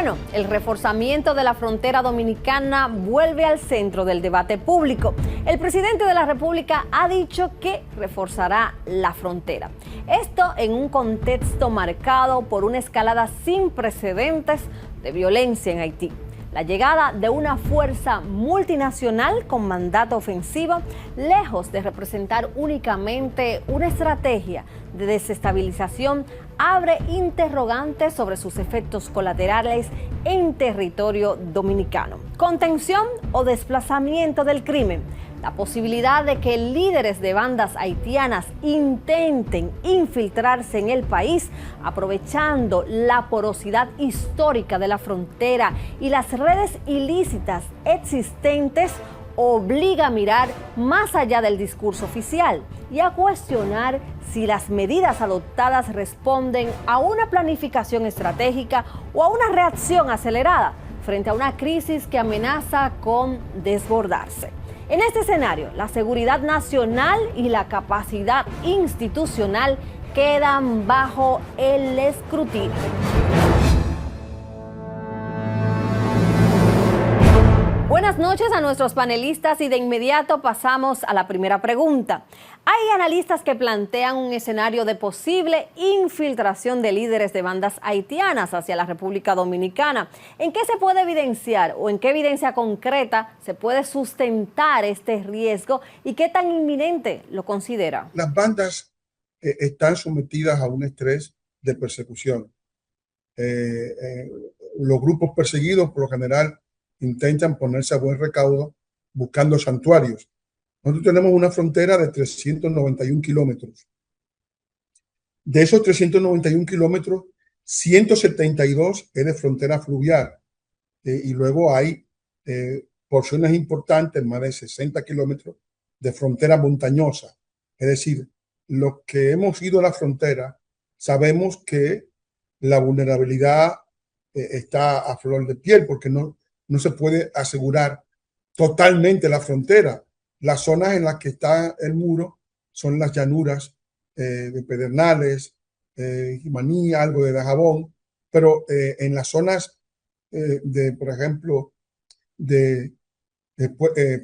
Bueno, el reforzamiento de la frontera dominicana vuelve al centro del debate público. El presidente de la República ha dicho que reforzará la frontera. Esto en un contexto marcado por una escalada sin precedentes de violencia en Haití. La llegada de una fuerza multinacional con mandato ofensivo, lejos de representar únicamente una estrategia de desestabilización, abre interrogantes sobre sus efectos colaterales en territorio dominicano. Contención o desplazamiento del crimen. La posibilidad de que líderes de bandas haitianas intenten infiltrarse en el país, aprovechando la porosidad histórica de la frontera y las redes ilícitas existentes, obliga a mirar más allá del discurso oficial y a cuestionar si las medidas adoptadas responden a una planificación estratégica o a una reacción acelerada frente a una crisis que amenaza con desbordarse. En este escenario, la seguridad nacional y la capacidad institucional quedan bajo el escrutinio. Buenas noches a nuestros panelistas y de inmediato pasamos a la primera pregunta. Hay analistas que plantean un escenario de posible infiltración de líderes de bandas haitianas hacia la República Dominicana. ¿En qué se puede evidenciar o en qué evidencia concreta se puede sustentar este riesgo y qué tan inminente lo considera? Las bandas están sometidas a un estrés de persecución. Los grupos perseguidos por lo general intentan ponerse a buen recaudo buscando santuarios. Nosotros tenemos una frontera de 391 kilómetros. De esos 391 kilómetros, 172 es de frontera fluvial. Y luego hay porciones importantes, más de 60 kilómetros, de frontera montañosa. Es decir, los que hemos ido a la frontera sabemos que la vulnerabilidad está a flor de piel porque no se puede asegurar totalmente la frontera. Las zonas en las que está el muro son las llanuras de Pedernales, Jimaní, algo de Dajabón, pero en las zonas por ejemplo, de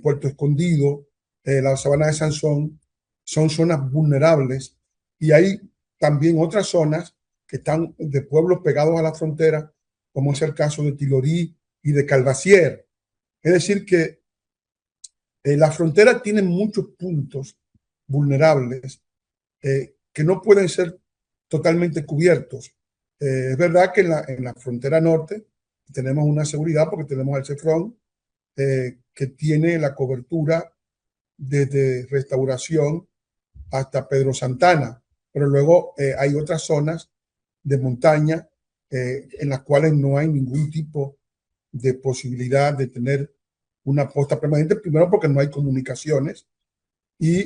Puerto Escondido, la sabana de Sansón, son zonas vulnerables y hay también otras zonas que están de pueblos pegados a la frontera, como es el caso de Tilorí y de Calvacier. Es decir que la frontera tiene muchos puntos vulnerables que no pueden ser totalmente cubiertos. Es verdad que en la frontera norte tenemos una seguridad porque tenemos el CEFRON que tiene la cobertura desde Restauración hasta Pedro Santana, pero luego hay otras zonas de montaña en las cuales no hay ningún tipo de posibilidad de tener una posta permanente, primero porque no hay comunicaciones y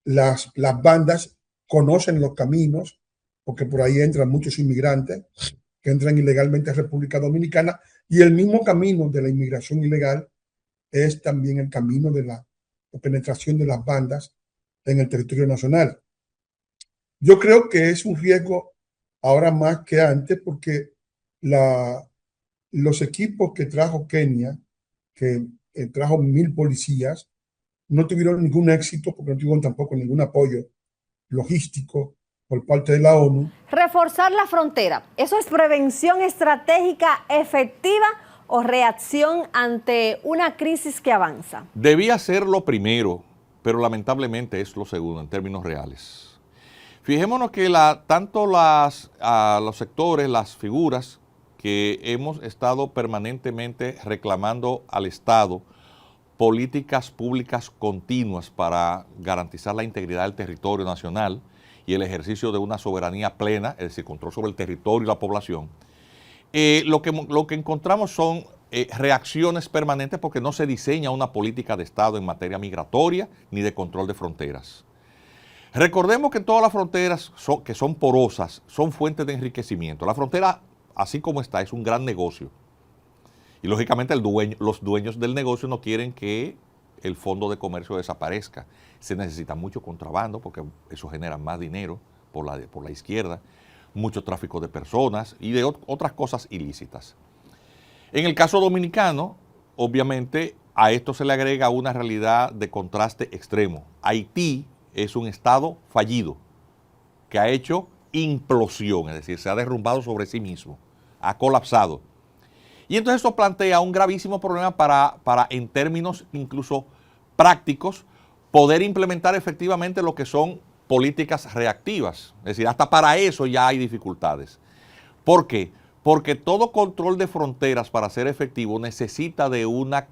las bandas conocen los caminos, porque por ahí entran muchos inmigrantes que entran ilegalmente a República Dominicana, y el mismo camino de la inmigración ilegal es también el camino de la penetración de las bandas en el territorio nacional. Yo creo que es un riesgo ahora más que antes porque los equipos que trajo Kenia, que trajo 1,000 policías, no tuvieron ningún éxito porque no tuvieron tampoco ningún apoyo logístico por parte de la ONU. Reforzar la frontera, ¿eso es prevención estratégica efectiva o reacción ante una crisis que avanza? Debía ser lo primero, pero lamentablemente es lo segundo en términos reales. Fijémonos que tanto los sectores, las figuras que hemos estado permanentemente reclamando al Estado políticas públicas continuas para garantizar la integridad del territorio nacional y el ejercicio de una soberanía plena, es decir, control sobre el territorio y la población, lo que encontramos son reacciones permanentes porque no se diseña una política de Estado en materia migratoria ni de control de fronteras. Recordemos que todas las fronteras que son porosas son fuentes de enriquecimiento. La frontera, así como está, es un gran negocio. Y lógicamente los dueños del negocio no quieren que el fondo de comercio desaparezca. Se necesita mucho contrabando porque eso genera más dinero por la izquierda. mucho tráfico de personas y de otras cosas ilícitas. En el caso dominicano, obviamente, a esto se le agrega una realidad de contraste extremo. Haití es un estado fallido que ha hecho implosión, es decir, se ha derrumbado sobre sí mismo, ha colapsado. Y entonces esto plantea un gravísimo problema para en términos incluso prácticos, poder implementar efectivamente lo que son políticas reactivas. Es decir, hasta para eso ya hay dificultades. ¿Por qué? Porque todo control de fronteras para ser efectivo necesita de una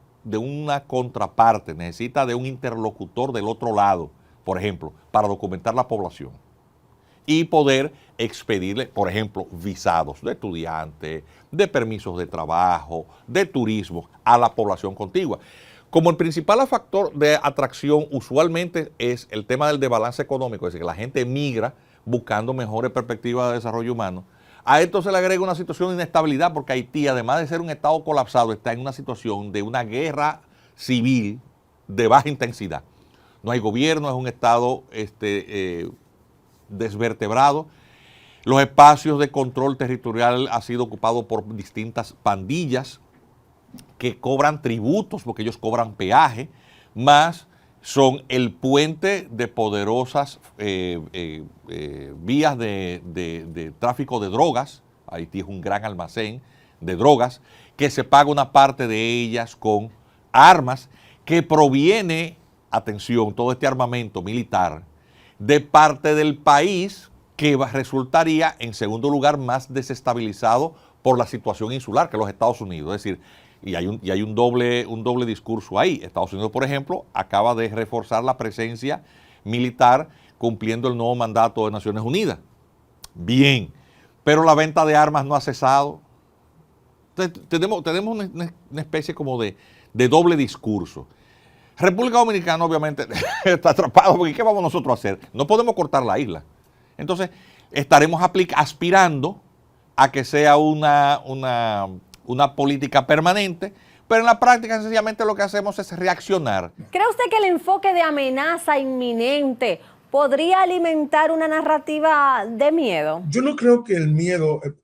contraparte, necesita de un interlocutor del otro lado, por ejemplo, para documentar la población y poder expedirle, por ejemplo, visados de estudiantes, de permisos de trabajo, de turismo a la población contigua. Como el principal factor de atracción usualmente es el tema del desbalance económico, es decir, que la gente migra buscando mejores perspectivas de desarrollo humano, a esto se le agrega una situación de inestabilidad porque Haití, además de ser un estado colapsado, está en una situación de una guerra civil de baja intensidad. No hay gobierno, es un estado desvertebrado. Los espacios de control territorial han sido ocupados por distintas pandillas que cobran tributos, porque ellos cobran peaje, más son el puente de poderosas vías de tráfico de drogas. Haití es un gran almacén de drogas, que se paga una parte de ellas con armas, que proviene, atención, todo este armamento militar, de parte del país que resultaría, en segundo lugar, más desestabilizado por la situación insular que los Estados Unidos. Es decir, y hay un doble discurso ahí. Estados Unidos, por ejemplo, acaba de reforzar la presencia militar cumpliendo el nuevo mandato de Naciones Unidas. Bien, pero la venta de armas no ha cesado. Entonces, tenemos una especie como de doble discurso. República Dominicana obviamente está atrapado, porque ¿qué vamos nosotros a hacer? No podemos cortar la isla. Entonces, estaremos aspirando a que sea una política permanente, pero en la práctica sencillamente lo que hacemos es reaccionar. ¿Cree usted que el enfoque de amenaza inminente podría alimentar una narrativa de miedo? Yo no creo que el miedo es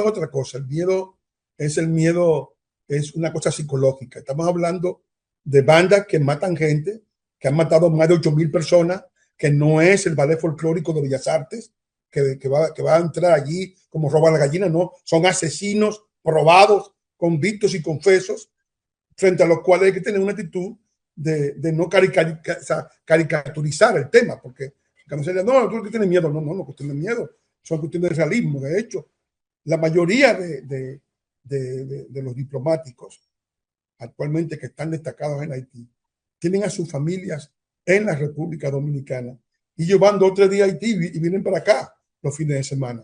otra cosa. El miedo es una cosa psicológica. Estamos hablando de bandas que matan gente, que han matado más de 8,000 personas, que no es el ballet folclórico de Bellas Artes, que va a entrar allí como roba la gallina, no, son asesinos probados, convictos y confesos, frente a los cuales hay que tener una actitud de no caricaturizar el tema, porque cuando se dice, no, tú que tienes miedo, no cuestión de miedo, son cuestiones de realismo. De hecho, la mayoría de los diplomáticos actualmente que están destacados en Haití tienen a sus familias en la República Dominicana y ellos van 2 o 3 días a Haití y vienen para acá los fines de semana,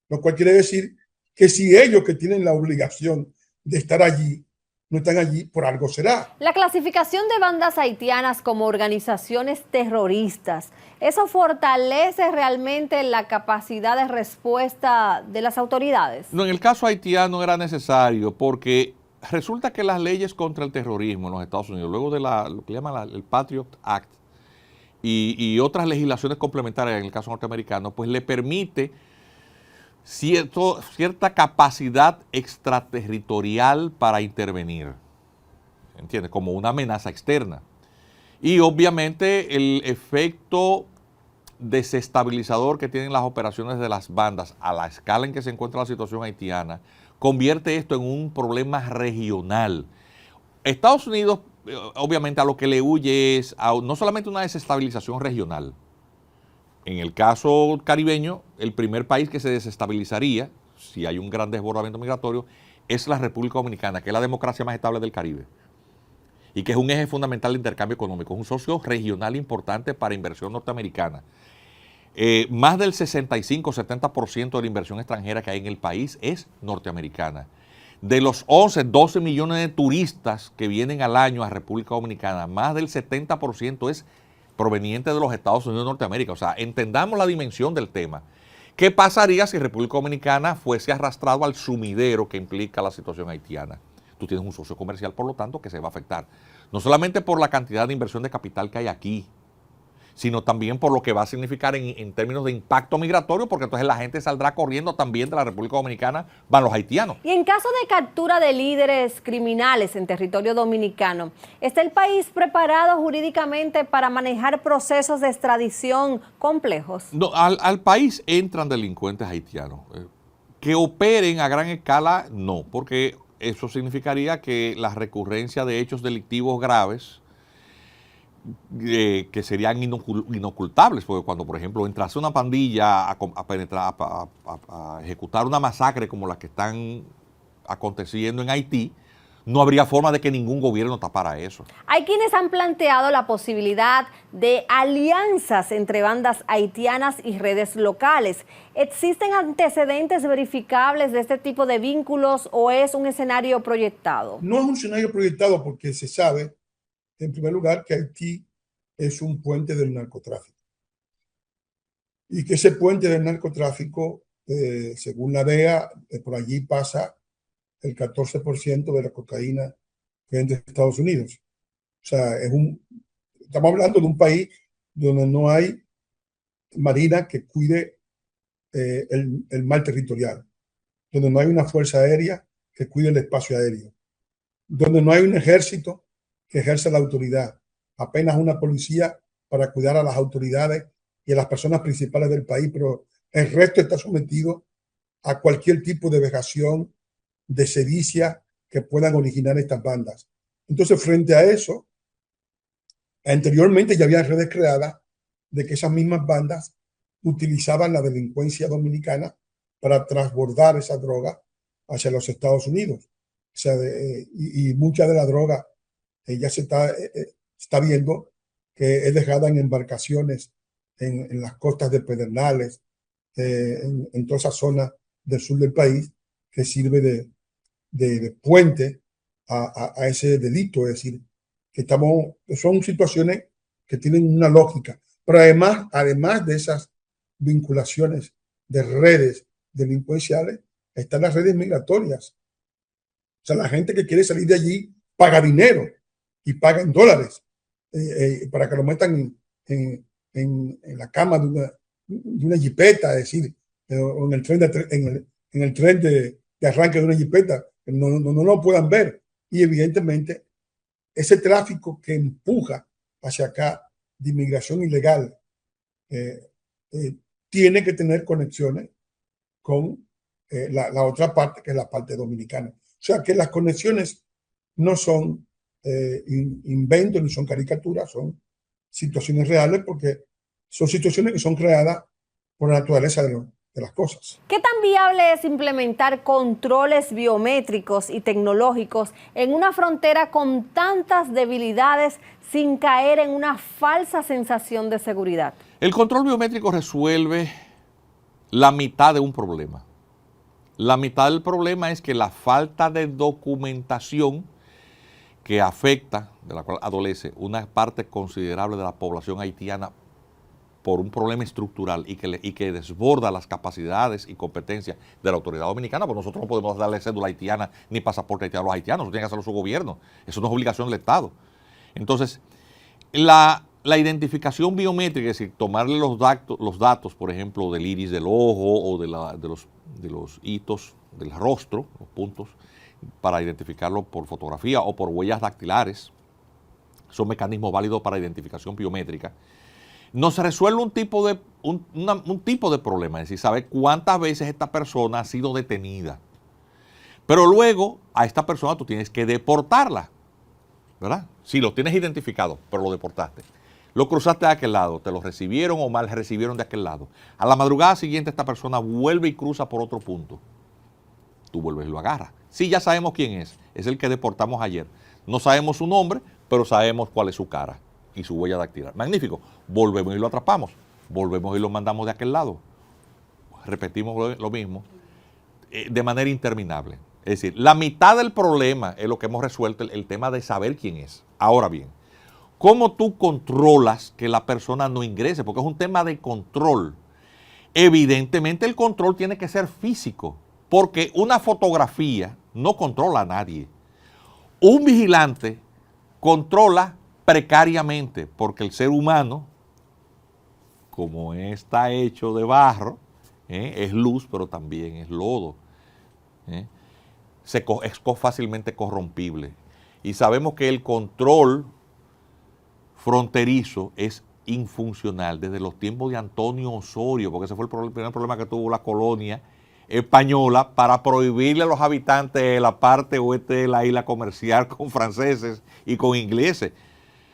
lo cual quiere decir que si ellos, que tienen la obligación de estar allí, no están allí, por algo será. La clasificación de bandas haitianas como organizaciones terroristas, ¿eso fortalece realmente la capacidad de respuesta de las autoridades? No, en el caso haitiano era necesario porque resulta que las leyes contra el terrorismo en los Estados Unidos, luego de lo que llaman el Patriot Act y otras legislaciones complementarias en el caso norteamericano, pues le permite cierta capacidad extraterritorial para intervenir, ¿entiendes? Como una amenaza externa. Y obviamente el efecto desestabilizador que tienen las operaciones de las bandas a la escala en que se encuentra la situación haitiana convierte esto en un problema regional. Estados Unidos, obviamente, a lo que le huye es no solamente una desestabilización regional. En el caso caribeño, el primer país que se desestabilizaría, si hay un gran desbordamiento migratorio, es la República Dominicana, que es la democracia más estable del Caribe y que es un eje fundamental de intercambio económico, es un socio regional importante para inversión norteamericana. Más del 65-70% de la inversión extranjera que hay en el país es norteamericana. De los 12 millones de turistas que vienen al año a República Dominicana, más del 70% es proveniente de los Estados Unidos de Norteamérica. O sea, entendamos la dimensión del tema. ¿Qué pasaría si República Dominicana fuese arrastrado al sumidero que implica la situación haitiana? Tú tienes un socio comercial, por lo tanto, que se va a afectar. No solamente por la cantidad de inversión de capital que hay aquí, sino también por lo que va a significar en términos de impacto migratorio, porque entonces la gente saldrá corriendo también de la República Dominicana, van los haitianos. Y en caso de captura de líderes criminales en territorio dominicano, ¿está el país preparado jurídicamente para manejar procesos de extradición complejos? No, al país entran delincuentes haitianos. Que operen a gran escala, no, porque eso significaría que la recurrencia de hechos delictivos graves que serían inocultables, porque cuando, por ejemplo, entrase una pandilla a penetrar, a ejecutar una masacre como la que están aconteciendo en Haití, no habría forma de que ningún gobierno tapara eso. Hay quienes han planteado la posibilidad de alianzas entre bandas haitianas y redes locales. ¿Existen antecedentes verificables de este tipo de vínculos o es un escenario proyectado? No es un escenario proyectado porque se sabe, en primer lugar, que Haití es un puente del narcotráfico. Y que ese puente del narcotráfico, según la DEA, por allí pasa el 14% de la cocaína que entra a Estados Unidos. O sea, estamos hablando de un país donde no hay marina que cuide el mar territorial, donde no hay una fuerza aérea que cuide el espacio aéreo, donde no hay un ejército que ejerza la autoridad, apenas una policía para cuidar a las autoridades y a las personas principales del país, pero el resto está sometido a cualquier tipo de vejación, de sedicia que puedan originar estas bandas. Entonces, frente a eso, anteriormente ya había redes creadas de que esas mismas bandas utilizaban la delincuencia dominicana para transbordar esa droga hacia los Estados Unidos. O sea, y mucha de la droga ya se está viendo que es dejada en embarcaciones en las costas de Pedernales, en toda esa zona del sur del país, que sirve de puente a ese delito. Es decir, que son situaciones que tienen una lógica, pero además de esas vinculaciones de redes delincuenciales, están las redes migratorias. O sea, la gente que quiere salir de allí paga dinero y paga en dólares para que lo metan en la cama de una jipeta, es decir, o en el tren en el tren de arranque de una jipeta, no lo puedan ver. Y evidentemente ese tráfico que empuja hacia acá de inmigración ilegal tiene que tener conexiones con la otra parte, que es la parte dominicana. O sea que las conexiones no son inventos ni son caricaturas, son situaciones reales, porque son situaciones que son creadas por la naturaleza de las cosas. ¿Qué tan viable es implementar controles biométricos y tecnológicos en una frontera con tantas debilidades sin caer en una falsa sensación de seguridad? El control biométrico resuelve la mitad de un problema. La mitad del problema es que la falta de documentación que afecta, de la cual adolece una parte considerable de la población haitiana por un problema estructural y que desborda las capacidades y competencias de la autoridad dominicana, pues nosotros no podemos darle cédula haitiana ni pasaporte haitiano a los haitianos, eso tiene que hacerlo su gobierno, eso no es obligación del Estado. Entonces, la identificación biométrica, es decir, tomarle los datos, por ejemplo, del iris del ojo o de los hitos del rostro, los puntos, para identificarlo por fotografía o por huellas dactilares, son mecanismos válidos para identificación biométrica. No se resuelve un tipo de problema, es decir, saber cuántas veces esta persona ha sido detenida. Pero luego a esta persona tú tienes que deportarla, ¿verdad? Si lo tienes identificado, pero lo deportaste. Lo cruzaste de aquel lado, te lo recibieron o mal recibieron de aquel lado. A la madrugada siguiente esta persona vuelve y cruza por otro punto. Tú vuelves y lo agarras. Sí, ya sabemos quién es el que deportamos ayer. No sabemos su nombre, pero sabemos cuál es su cara y su huella dactilar. Magnífico. Volvemos y lo atrapamos. Volvemos y lo mandamos de aquel lado. Repetimos lo mismo de manera interminable. Es decir, la mitad del problema es lo que hemos resuelto, el tema de saber quién es. Ahora bien, ¿cómo tú controlas que la persona no ingrese? Porque es un tema de control. Evidentemente el control tiene que ser físico, porque una fotografía no controla a nadie. Un vigilante controla precariamente, porque el ser humano como está hecho de barro, es luz, pero también es lodo. Es fácilmente corrompible. Y sabemos que el control fronterizo es infuncional desde los tiempos de Antonio Osorio, porque ese fue el primer problema que tuvo la colonia española para prohibirle a los habitantes de la parte oeste de la isla comerciar con franceses y con ingleses.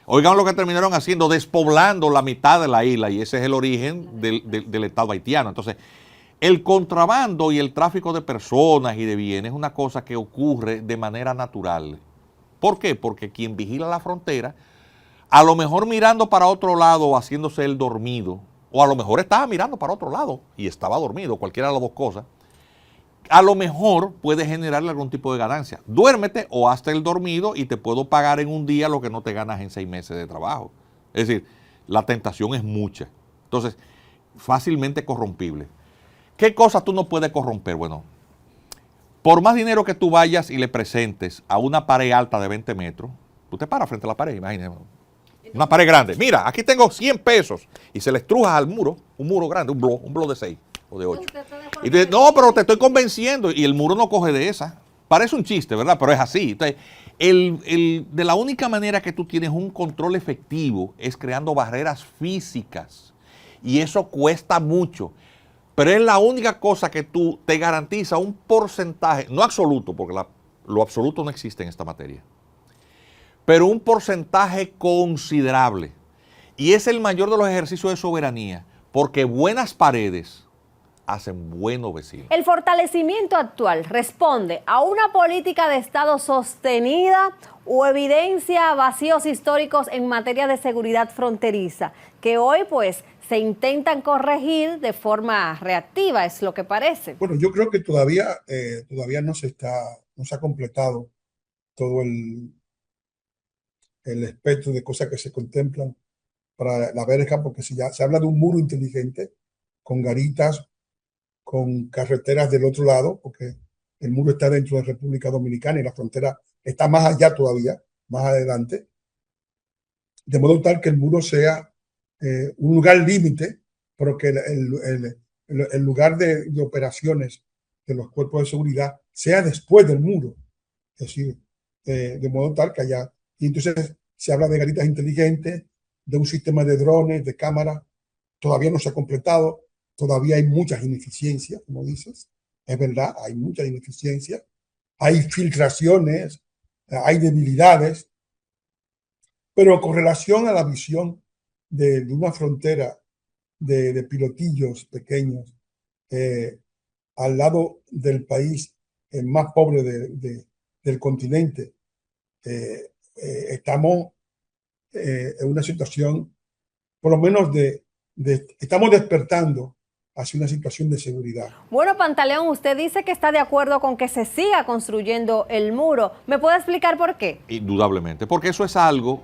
Oigan lo que terminaron haciendo, despoblando la mitad de la isla, y ese es el origen del Estado haitiano. Entonces, el contrabando y el tráfico de personas y de bienes es una cosa que ocurre de manera natural. ¿Por qué? Porque quien vigila la frontera, a lo mejor mirando para otro lado o haciéndose el dormido, o a lo mejor estaba mirando para otro lado y estaba dormido, cualquiera de las dos cosas, a lo mejor puede generarle algún tipo de ganancia. Duérmete o hazte el dormido y te puedo pagar en un día lo que no te ganas en 6 meses de trabajo. Es decir, la tentación es mucha. Entonces, fácilmente corrompible. ¿Qué cosas tú no puedes corromper? Bueno, por más dinero que tú vayas y le presentes a una pared alta de 20 metros, tú te paras frente a la pared, imagínate. Una pared grande. Mira, aquí tengo 100 pesos y se le estrujas al muro, un muro grande, un blog de 6 o de 8. Y tú dices, no, pero te estoy convenciendo, y el muro no coge de esa. Parece un chiste, ¿verdad? Pero es así. Entonces, de la única manera que tú tienes un control efectivo es creando barreras físicas. Y eso cuesta mucho. Pero es la única cosa que tú te garantiza un porcentaje, no absoluto, porque lo absoluto no existe en esta materia, pero un porcentaje considerable. Y es el mayor de los ejercicios de soberanía, porque buenas paredes hacen buenos vecinos. El fortalecimiento actual responde a una política de Estado sostenida o evidencia vacíos históricos en materia de seguridad fronteriza, que hoy pues se intentan corregir de forma reactiva, es lo que parece. Bueno, yo creo que todavía no se ha completado todo el espectro de cosas que se contemplan para la verja, porque se habla de un muro inteligente con garitas, con carreteras del otro lado, porque el muro está dentro de República Dominicana y la frontera está más allá todavía, más adelante, de modo tal que el muro sea un lugar límite, pero que el lugar de operaciones de los cuerpos de seguridad sea después del muro, es decir, de modo tal que haya, y entonces se habla de garitas inteligentes, de un sistema de drones, de cámaras, todavía no se ha completado. Todavía hay muchas ineficiencias, como dices. Es verdad, hay muchas ineficiencias. Hay filtraciones, hay debilidades. Pero con relación a la visión de una frontera de pilotillos pequeños al lado del país más pobre del continente, estamos en una situación, por lo menos estamos despertando hacia una situación de seguridad. Bueno, Pantaleón, usted dice que está de acuerdo con que se siga construyendo el muro. ¿Me puede explicar por qué? Indudablemente, porque eso es algo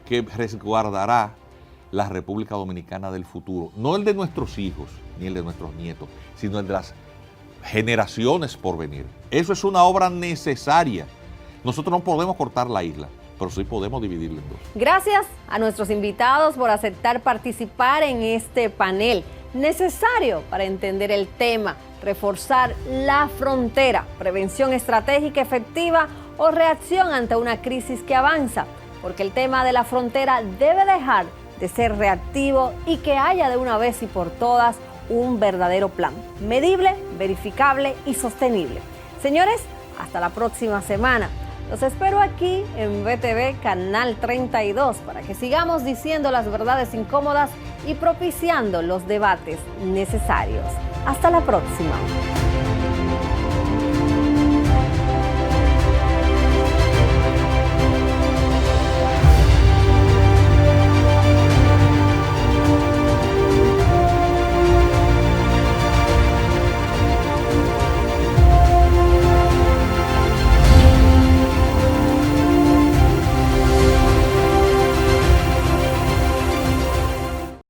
que resguardará la República Dominicana del futuro. No el de nuestros hijos, ni el de nuestros nietos, sino el de las generaciones por venir. Eso es una obra necesaria. Nosotros no podemos cortar la isla, pero sí podemos dividirla en dos. Gracias a nuestros invitados por aceptar participar en este panel necesario para entender el tema, reforzar la frontera, prevención estratégica efectiva o reacción ante una crisis que avanza, porque el tema de la frontera debe dejar de ser reactivo y que haya de una vez y por todas un verdadero plan, medible, verificable y sostenible. Señores, hasta la próxima semana. Los espero aquí en VTV Canal 32 para que sigamos diciendo las verdades incómodas y propiciando los debates necesarios. Hasta la próxima.